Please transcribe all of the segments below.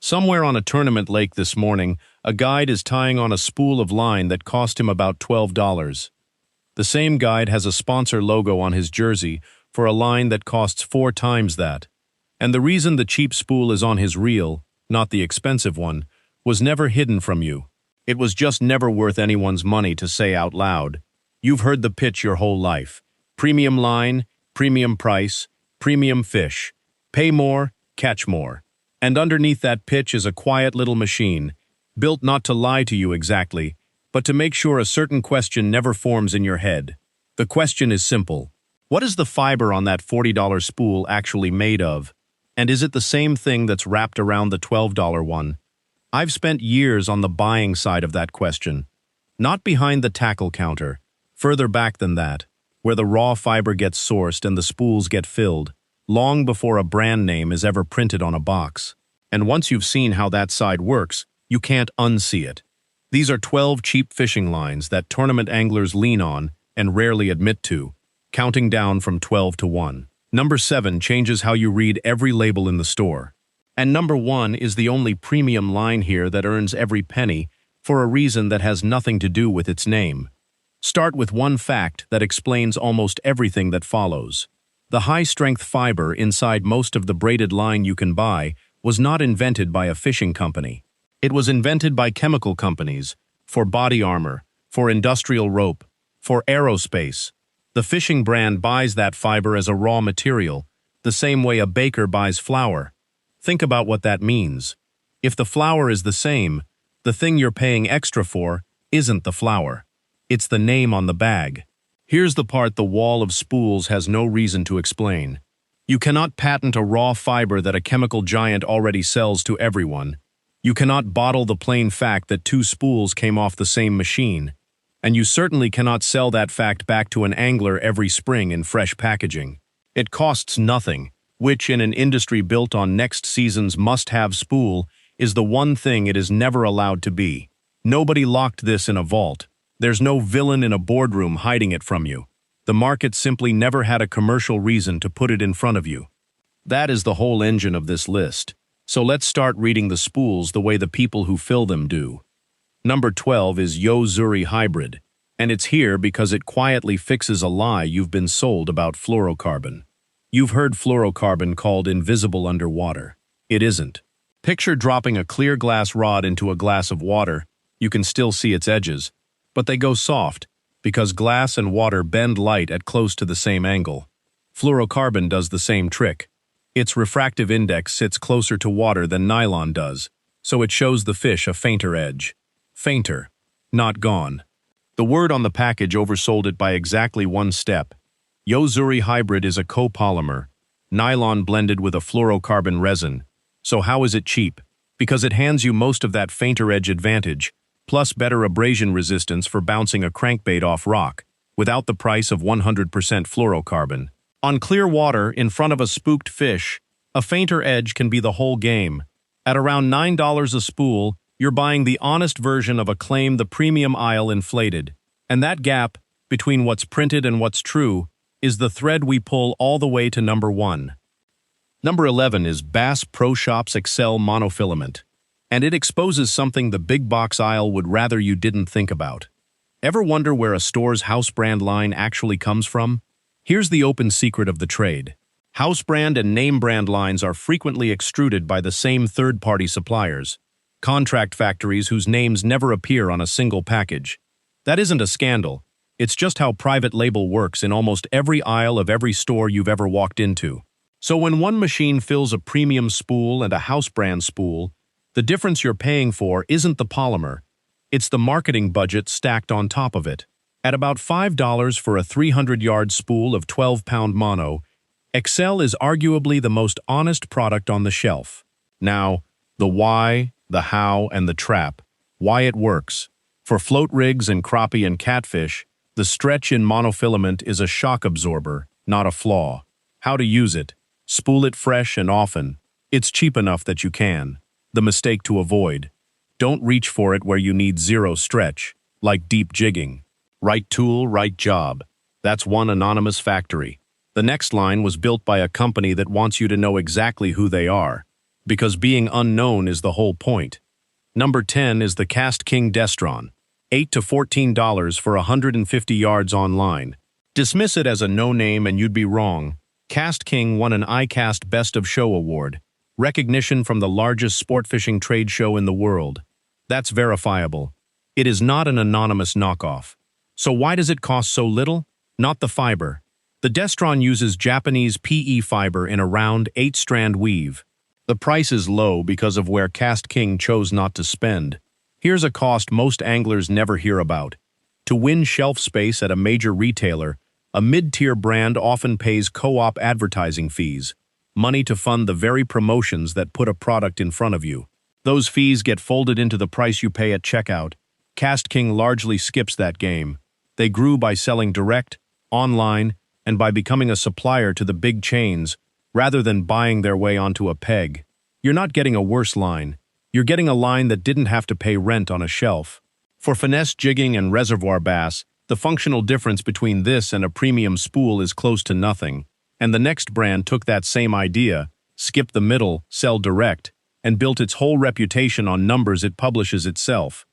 Somewhere on a tournament lake this morning, a guide is tying on a spool of line that cost him about $12. The same guide has a sponsor logo on his jersey for a line that costs 4 times that. And the reason the cheap spool is on his reel, not the expensive one, was never hidden from you. It was just never worth anyone's money to say out loud. You've heard the pitch your whole life. Premium line, premium price, premium fish. Pay more, catch more. And underneath that pitch is a quiet little machine, built not to lie to you exactly, but to make sure a certain question never forms in your head. The question is simple. What is the fiber on that $40 spool actually made of? And is it the same thing that's wrapped around the $12 one? I've spent years on the buying side of that question. Not behind the tackle counter, further back than that, where the raw fiber gets sourced and the spools get filled, long before a brand name is ever printed on a box. And once you've seen how that side works, you can't unsee it. These are 12 cheap fishing lines that tournament anglers lean on and rarely admit to, counting down from 12 to 1. Number 7 changes how you read every label in the store. And number 1 is the only premium line here that earns every penny for a reason that has nothing to do with its name. Start with one fact that explains almost everything that follows. The high-strength fiber inside most of the braided line you can buy was not invented by a fishing company. It was invented by chemical companies, for body armor, for industrial rope, for aerospace. The fishing brand buys that fiber as a raw material, the same way a baker buys flour. Think about what that means. If the flour is the same, the thing you're paying extra for isn't the flour. It's the name on the bag. Here's the part the wall of spools has no reason to explain. You cannot patent a raw fiber that a chemical giant already sells to everyone. You cannot bottle the plain fact that 2 spools came off the same machine. And you certainly cannot sell that fact back to an angler every spring in fresh packaging. It costs nothing, which in an industry built on next season's must-have spool is the one thing it is never allowed to be. Nobody locked this in a vault. There's no villain in a boardroom hiding it from you. The market simply never had a commercial reason to put it in front of you. That is the whole engine of this list. So let's start reading the spools the way the people who fill them do. Number 12 is Yo-Zuri Hybrid, and it's here because it quietly fixes a lie you've been sold about fluorocarbon. You've heard fluorocarbon called invisible underwater. It isn't. Picture dropping a clear glass rod into a glass of water. You can still see its edges, but they go soft because glass and water bend light at close to the same angle. Fluorocarbon does the same trick. Its refractive index sits closer to water than nylon does, so it shows the fish a fainter edge. Fainter, not gone. The word on the package oversold it by exactly 1 step. Yo-Zuri Hybrid is a copolymer, nylon blended with a fluorocarbon resin. So how is it cheap? Because it hands you most of that fainter edge advantage, plus better abrasion resistance for bouncing a crankbait off rock, without the price of 100% fluorocarbon. On clear water, in front of a spooked fish, a fainter edge can be the whole game. At around $9 a spool, you're buying the honest version of a claim the premium aisle inflated. And that gap, between what's printed and what's true, is the thread we pull all the way to number 1. Number 11 is Bass Pro Shops Excel Monofilament. And it exposes something the big box aisle would rather you didn't think about. Ever wonder where a store's house brand line actually comes from? Here's the open secret of the trade. House brand and name brand lines are frequently extruded by the same third-party suppliers, contract factories whose names never appear on a single package. That isn't a scandal. It's just how private label works in almost every aisle of every store you've ever walked into. So when one machine fills a premium spool and a house brand spool, the difference you're paying for isn't the polymer, it's the marketing budget stacked on top of it. At about $5 for a 300-yard spool of 12-pound mono, Excel is arguably the most honest product on the shelf. Now, the why, the how, and the trap, why it works. For float rigs and crappie and catfish, the stretch in monofilament is a shock absorber, not a flaw. How to use it. Spool it fresh and often. It's cheap enough that you can. The mistake to avoid. Don't reach for it where you need 0 stretch, like deep jigging. Right tool, right job. That's one anonymous factory. The next line was built by a company that wants you to know exactly who they are. because being unknown is the whole point. Number 10 is the Cast King Destron, $8 to $14 for 150 yards online. Dismiss it as a no-name and you'd be wrong. Cast King won an iCast Best of Show award, recognition from the largest sport fishing trade show in the world. That's verifiable. It is not an anonymous knockoff. So why does it cost so little? Not the fiber. The Destron uses Japanese PE fiber in a round 8-strand weave. The price is low because of where Cast King chose not to spend. Here's a cost most anglers never hear about. To win shelf space at a major retailer, a mid-tier brand often pays co-op advertising fees, money to fund the very promotions that put a product in front of you. Those fees get folded into the price you pay at checkout. Cast King largely skips that game. They grew by selling direct, online, and by becoming a supplier to the big chains, rather than buying their way onto a peg. You're not getting a worse line. You're getting a line that didn't have to pay rent on a shelf. For finesse jigging and reservoir bass, the functional difference between this and a premium spool is close to nothing. And the next brand took that same idea, skipped the middle, sell direct, and built its whole reputation on numbers it publishes itself.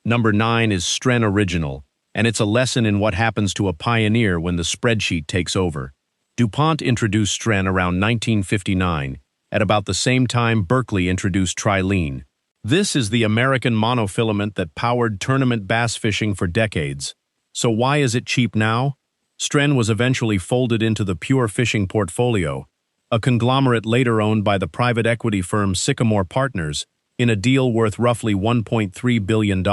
Number 9 is Stren Original, and it's a lesson in what happens to a pioneer when the spreadsheet takes over. DuPont introduced Stren around 1959, at about the same time Berkley introduced Trilene. This is the American monofilament that powered tournament bass fishing for decades. So why is it cheap now? Stren was eventually folded into the Pure Fishing portfolio, a conglomerate later owned by the private equity firm Sycamore Partners, in a deal worth roughly $1.3 billion.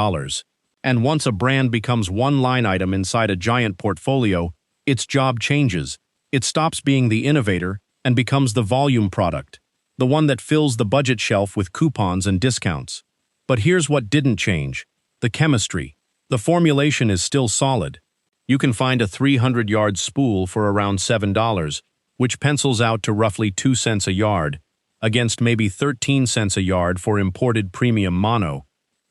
And once a brand becomes one line item inside a giant portfolio, its job changes. It stops being the innovator and becomes the volume product, the one that fills the budget shelf with coupons and discounts. But here's what didn't change: the chemistry. The formulation is still solid. You can find a 300-yard spool for around $7, which pencils out to roughly 2 cents a yard, against maybe 13 cents a yard for imported premium mono.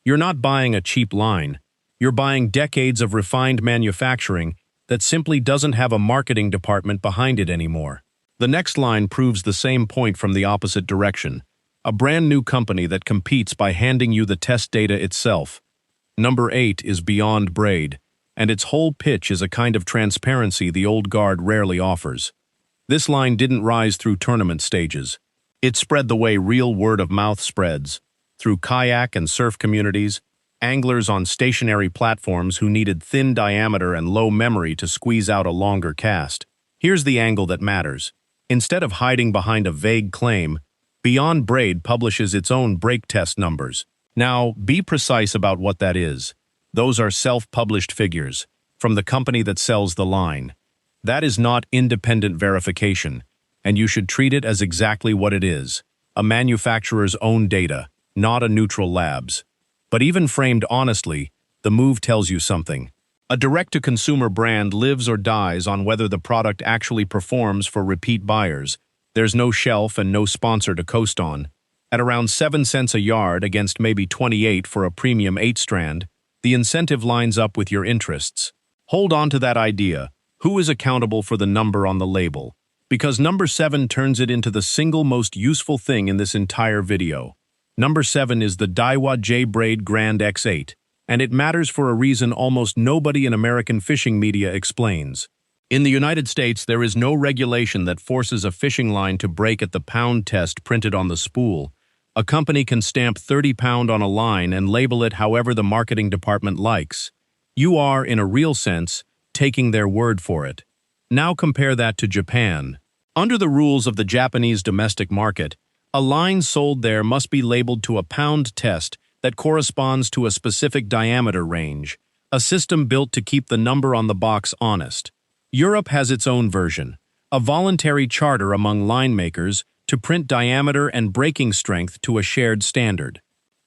You're not buying a cheap line. You're buying decades of refined manufacturing that simply doesn't have a marketing department behind it anymore. The next line proves the same point from the opposite direction: a brand new company that competes by handing you the test data itself. Number 8 is Beyond Braid, and its whole pitch is a kind of transparency the old guard rarely offers. This line didn't rise through tournament stages. It spread the way real word-of-mouth spreads, through kayak and surf communities, anglers on stationary platforms who needed thin diameter and low memory to squeeze out a longer cast. Here's the angle that matters. Instead of hiding behind a vague claim, Beyond Braid publishes its own break test numbers. Now, be precise about what that is. Those are self-published figures, from the company that sells the line. That is not independent verification, and you should treat it as exactly what it is: a manufacturer's own data, not a neutral lab's. But even framed honestly, the move tells you something. A direct-to-consumer brand lives or dies on whether the product actually performs for repeat buyers. There's no shelf and no sponsor to coast on. At around 7 cents a yard against maybe 28 for a premium 8-strand, the incentive lines up with your interests. Hold on to that idea. Who is accountable for the number on the label? Because number 7 turns it into the single most useful thing in this entire video. Number 7 is the Daiwa J-Braid Grand X8, and it matters for a reason almost nobody in American fishing media explains. In the United States, there is no regulation that forces a fishing line to break at the pound test printed on the spool. A company can stamp 30 pound on a line and label it however the marketing department likes. You are, in a real sense, taking their word for it. Now compare that to Japan. Under the rules of the Japanese domestic market, a line sold there must be labeled to a pound test that corresponds to a specific diameter range, a system built to keep the number on the box honest. Europe has its own version, a voluntary charter among line makers to print diameter and breaking strength to a shared standard.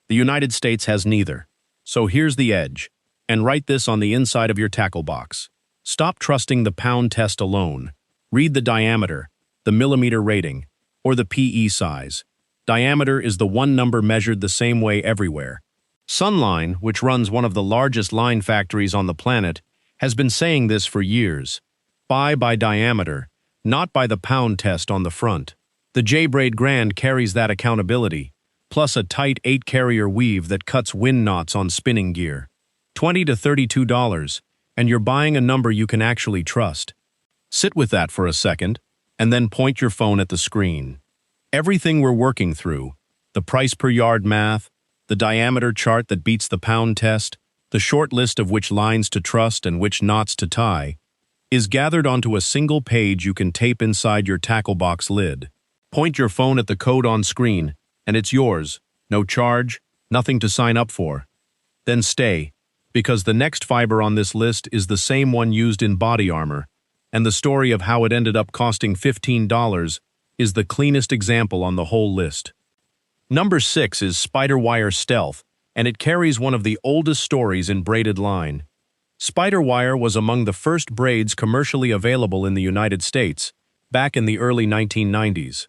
The United States has neither. So here's the edge, and write this on the inside of your tackle box. Stop trusting the pound test alone. Read the diameter, the millimeter rating, or the PE size. Diameter is the one number measured the same way everywhere. Sunline, which runs one of the largest line factories on the planet, has been saying this for years. Buy by diameter, not by the pound test on the front. The J-Braid Grand carries that accountability, plus a tight 8-carrier weave that cuts wind knots on spinning gear. $20 to $32, and you're buying a number you can actually trust. Sit with that for a second, and then point your phone at the screen. Everything we're working through, the price per yard math, the diameter chart that beats the pound test, the short list of which lines to trust and which knots to tie, is gathered onto a single page you can tape inside your tackle box lid. Point your phone at the code on screen, and it's yours. No charge, nothing to sign up for. Then stay, because the next fiber on this list is the same one used in body armor, and the story of how it ended up costing $15 is the cleanest example on the whole list. Number 6 is Spider-Wire Stealth, and it carries one of the oldest stories in braided line. Spider-Wire was among the first braids commercially available in the United States, back in the early 1990s.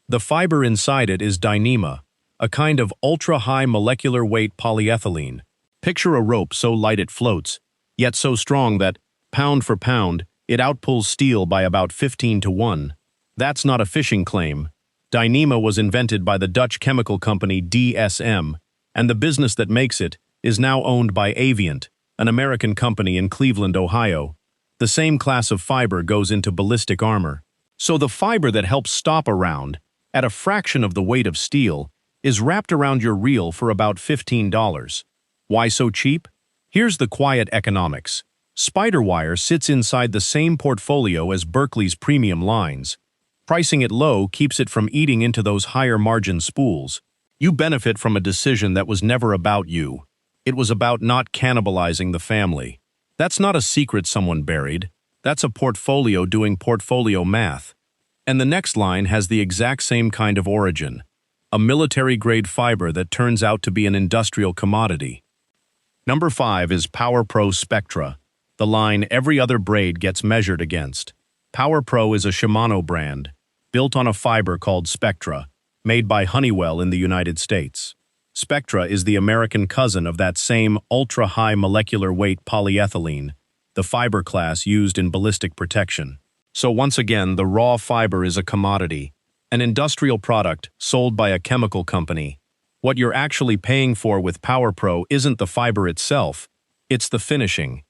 The fiber inside it is Dyneema, a kind of ultra-high molecular weight polyethylene. Picture a rope so light it floats, yet so strong that, pound for pound, it outpulls steel by about 15 to 1. That's not a fishing claim. Dyneema was invented by the Dutch chemical company DSM, and the business that makes it is now owned by Avient, an American company in Cleveland, Ohio. The same class of fiber goes into ballistic armor. So the fiber that helps stop a round, at a fraction of the weight of steel, is wrapped around your reel for about $15. Why so cheap? Here's the quiet economics. Spider-Wire sits inside the same portfolio as Berkley's premium lines. Pricing it low keeps it from eating into those higher-margin spools. You benefit from a decision that was never about you. It was about not cannibalizing the family. That's not a secret someone buried. That's a portfolio doing portfolio math. And the next line has the exact same kind of origin. A military-grade fiber that turns out to be an industrial commodity. Number 5 is PowerPro Spectra, the line every other braid gets measured against. PowerPro is a Shimano brand, built on a fiber called Spectra, made by Honeywell in the United States. Spectra is the American cousin of that same ultra-high molecular weight polyethylene, the fiber class used in ballistic protection. So once again, the raw fiber is a commodity, an industrial product sold by a chemical company. What you're actually paying for with PowerPro isn't the fiber itself, it's the finishing.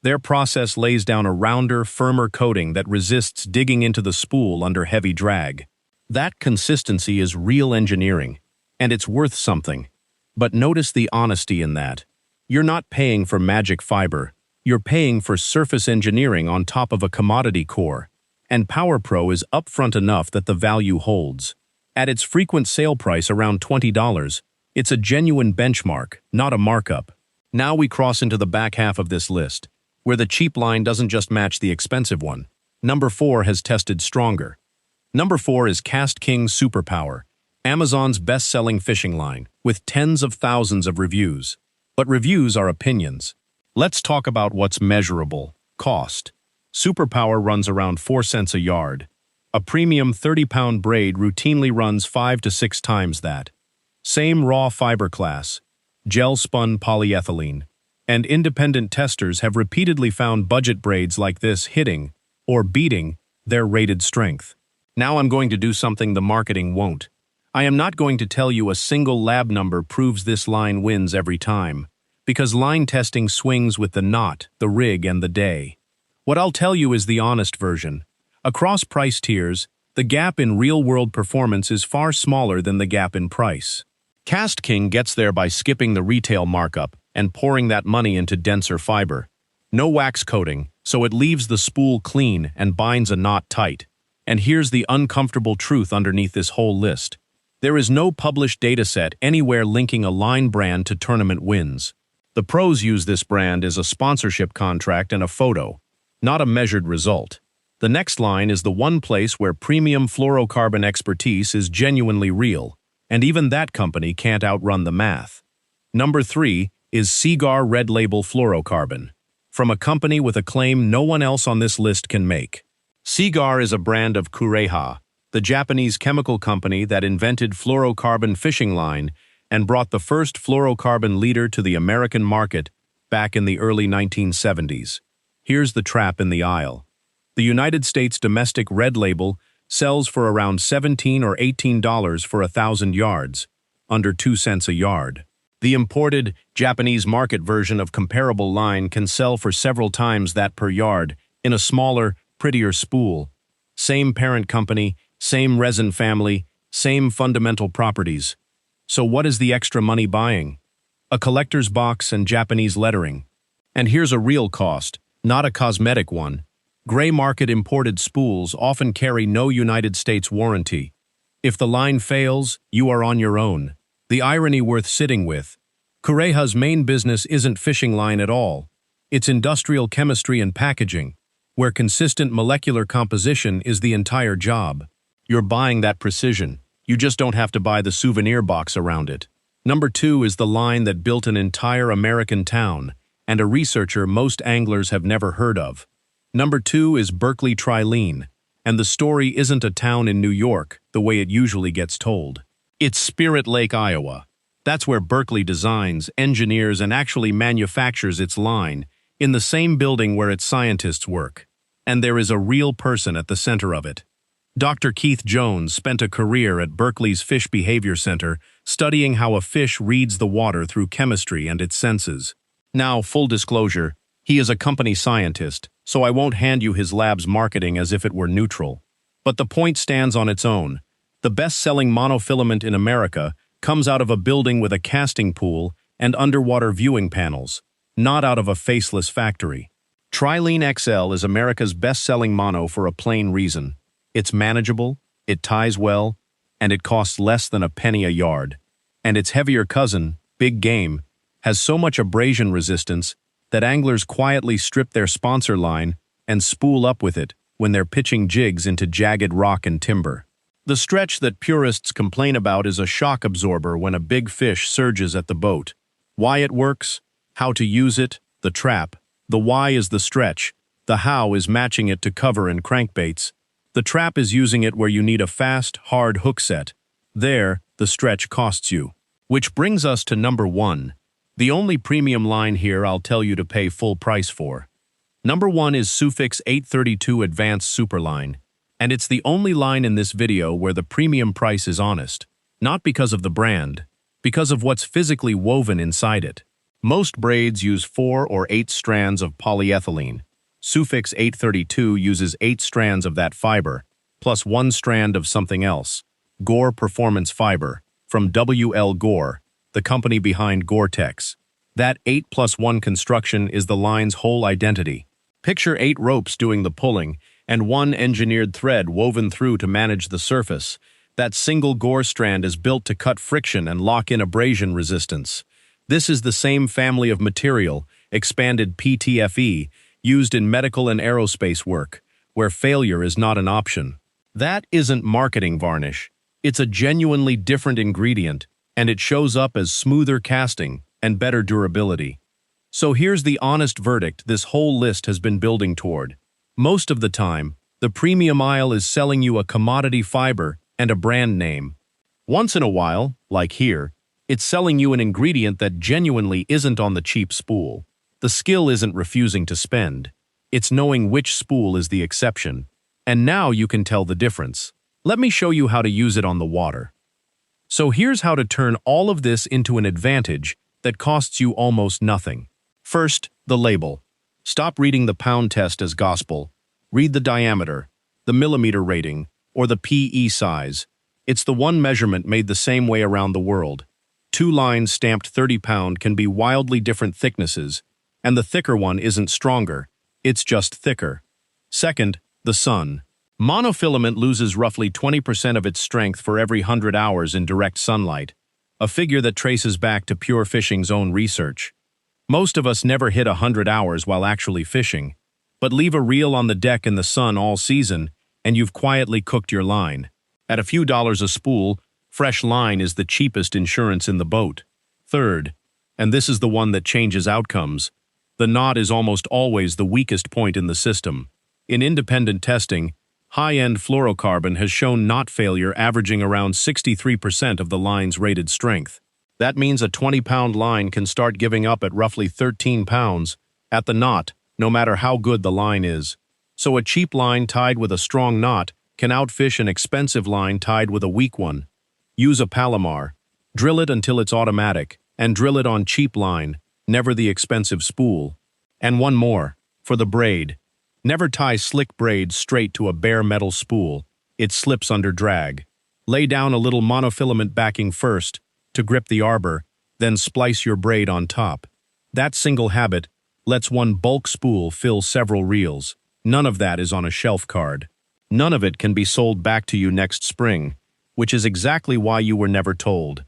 Their process lays down a rounder, firmer coating that resists digging into the spool under heavy drag. That consistency is real engineering, and it's worth something. But notice the honesty in that. You're not paying for magic fiber. You're paying for surface engineering on top of a commodity core, and PowerPro is upfront enough that the value holds. At its frequent sale price around $20, it's a genuine benchmark, not a markup. Now we cross into the back half of this list, where the cheap line doesn't just match the expensive one. Number 4 has tested stronger. Number 4 is Cast King Superpower, Amazon's best-selling fishing line, with tens of thousands of reviews. But reviews are opinions. Let's talk about what's measurable: cost. Superpower runs around 4 cents a yard. A premium 30-pound braid routinely runs 5 to 6 times that. Same raw fiber class, gel-spun polyethylene, and independent testers have repeatedly found budget braids like this hitting, or beating, their rated strength. Now I'm going to do something the marketing won't. I am not going to tell you a single lab number proves this line wins every time, because line testing swings with the knot, the rig, and the day. What I'll tell you is the honest version. Across price tiers, the gap in real-world performance is far smaller than the gap in price. Cast King gets there by skipping the retail markup and pouring that money into denser fiber. No wax coating, so it leaves the spool clean and binds a knot tight. And here's the uncomfortable truth underneath this whole list. There is no published dataset anywhere linking a line brand to tournament wins. The pros use this brand as a sponsorship contract and a photo, not a measured result. The next line is the one place where premium fluorocarbon expertise is genuinely real, and even that company can't outrun the math. Number 3 is Seaguar Red Label Fluorocarbon, from a company with a claim no one else on this list can make. Seaguar is a brand of Kureha, the Japanese chemical company that invented fluorocarbon fishing line and brought the first fluorocarbon leader to the American market back in the early 1970s. Here's the trap in the aisle. The United States domestic red label sells for around $17 or $18 for 1,000 yards, under 2 cents a yard. The imported, Japanese market version of comparable line can sell for several times that per yard, in a smaller, prettier spool. Same parent company, same resin family, same fundamental properties. So what is the extra money buying? A collector's box and Japanese lettering. And here's a real cost, not a cosmetic one. Gray market imported spools often carry no United States warranty. If the line fails, you are on your own. The irony worth sitting with. Kureha's main business isn't fishing line at all. It's industrial chemistry and packaging, where consistent molecular composition is the entire job. You're buying that precision. You just don't have to buy the souvenir box around it. Number 2 is the line that built an entire American town, and a researcher most anglers have never heard of. Number 2 is Berkley Trilene, and the story isn't a town in New York, the way it usually gets told. It's Spirit Lake, Iowa. That's where Berkley designs, engineers, and actually manufactures its line, in the same building where its scientists work. And there is a real person at the center of it. Dr. Keith Jones spent a career at Berkeley's Fish Behavior Center studying how a fish reads the water through chemistry and its senses. Now, full disclosure, he is a company scientist, so I won't hand you his lab's marketing as if it were neutral. But the point stands on its own. The best-selling monofilament in America comes out of a building with a casting pool and underwater viewing panels, not out of a faceless factory. Trilene XL is America's best-selling mono for a plain reason. It's manageable, it ties well, and it costs less than a penny a yard. And its heavier cousin, Big Game, has so much abrasion resistance that anglers quietly strip their sponsor line and spool up with it when they're pitching jigs into jagged rock and timber. The stretch that purists complain about is a shock absorber when a big fish surges at the boat. Why it works, how to use it, the trap. The why is the stretch, the how is matching it to cover and crankbaits. The trap is using it where you need a fast, hard hook set. There, the stretch costs you. Which brings us to number 1. The only premium line here I'll tell you to pay full price for. Number 1 is Sufix 832 Advanced Superline, and it's the only line in this video where the premium price is honest. Not because of the brand, because of what's physically woven inside it. Most braids use 4 or 8 strands of polyethylene. Sufix 832 uses 8 strands of that fiber, plus 1 strand of something else, Gore Performance Fiber, from W.L. Gore, the company behind Gore-Tex. That 8+1 construction is the line's whole identity. Picture 8 ropes doing the pulling, and 1 engineered thread woven through to manage the surface. That single Gore strand is built to cut friction and lock in abrasion resistance. This is the same family of material, expanded PTFE, used in medical and aerospace work, where failure is not an option. That isn't marketing varnish. It's a genuinely different ingredient, and it shows up as smoother casting and better durability. So here's the honest verdict this whole list has been building toward. Most of the time, the premium aisle is selling you a commodity fiber and a brand name. Once in a while, like here, it's selling you an ingredient that genuinely isn't on the cheap spool. The skill isn't refusing to spend. It's knowing which spool is the exception. And now you can tell the difference. Let me show you how to use it on the water. So here's how to turn all of this into an advantage that costs you almost nothing. First, the label. Stop reading the pound test as gospel. Read the diameter, the millimeter rating, or the PE size. It's the one measurement made the same way around the world. 2 lines stamped 30-pound can be wildly different thicknesses, and the thicker one isn't stronger, it's just thicker. Second, the sun. Monofilament loses roughly 20% of its strength for every 100 hours in direct sunlight, a figure that traces back to Pure Fishing's own research. Most of us never hit 100 hours while actually fishing, but leave a reel on the deck in the sun all season, and you've quietly cooked your line. At a few dollars a spool, fresh line is the cheapest insurance in the boat. Third, and this is the one that changes outcomes, the knot is almost always the weakest point in the system. In independent testing, high-end fluorocarbon has shown knot failure averaging around 63% of the line's rated strength. That means a 20-pound line can start giving up at roughly 13 pounds at the knot, no matter how good the line is. So a cheap line tied with a strong knot can outfish an expensive line tied with a weak one. Use a Palomar. Drill it until it's automatic, and drill it on cheap line, never the expensive spool. And one more, for the braid. Never tie slick braids straight to a bare metal spool. It slips under drag. Lay down a little monofilament backing first, to grip the arbor, then splice your braid on top. That single habit lets one bulk spool fill several reels. None of that is on a shelf card. None of it can be sold back to you next spring, which is exactly why you were never told.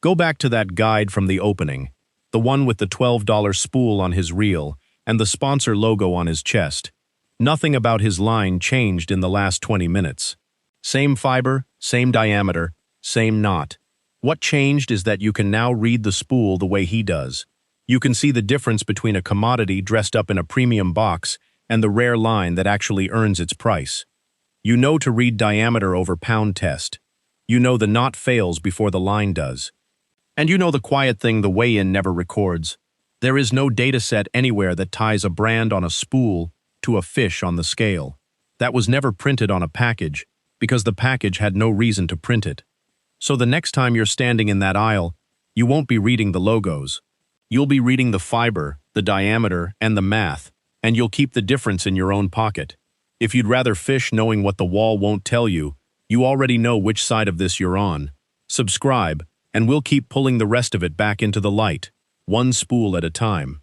Go back to that guide from the opening, the one with the $12 spool on his reel and the sponsor logo on his chest. Nothing about his line changed in the last 20 minutes. Same fiber, same diameter, same knot. What changed is that you can now read the spool the way he does. You can see the difference between a commodity dressed up in a premium box and the rare line that actually earns its price. You know to read diameter over pound test. You know the knot fails before the line does. And you know the quiet thing the weigh-in never records. There is no data set anywhere that ties a brand on a spool to a fish on the scale. That was never printed on a package, because the package had no reason to print it. So the next time you're standing in that aisle, you won't be reading the logos. You'll be reading the fiber, the diameter, and the math, and you'll keep the difference in your own pocket. If you'd rather fish knowing what the wall won't tell you, you already know which side of this you're on. Subscribe, and we'll keep pulling the rest of it back into the light, one spool at a time.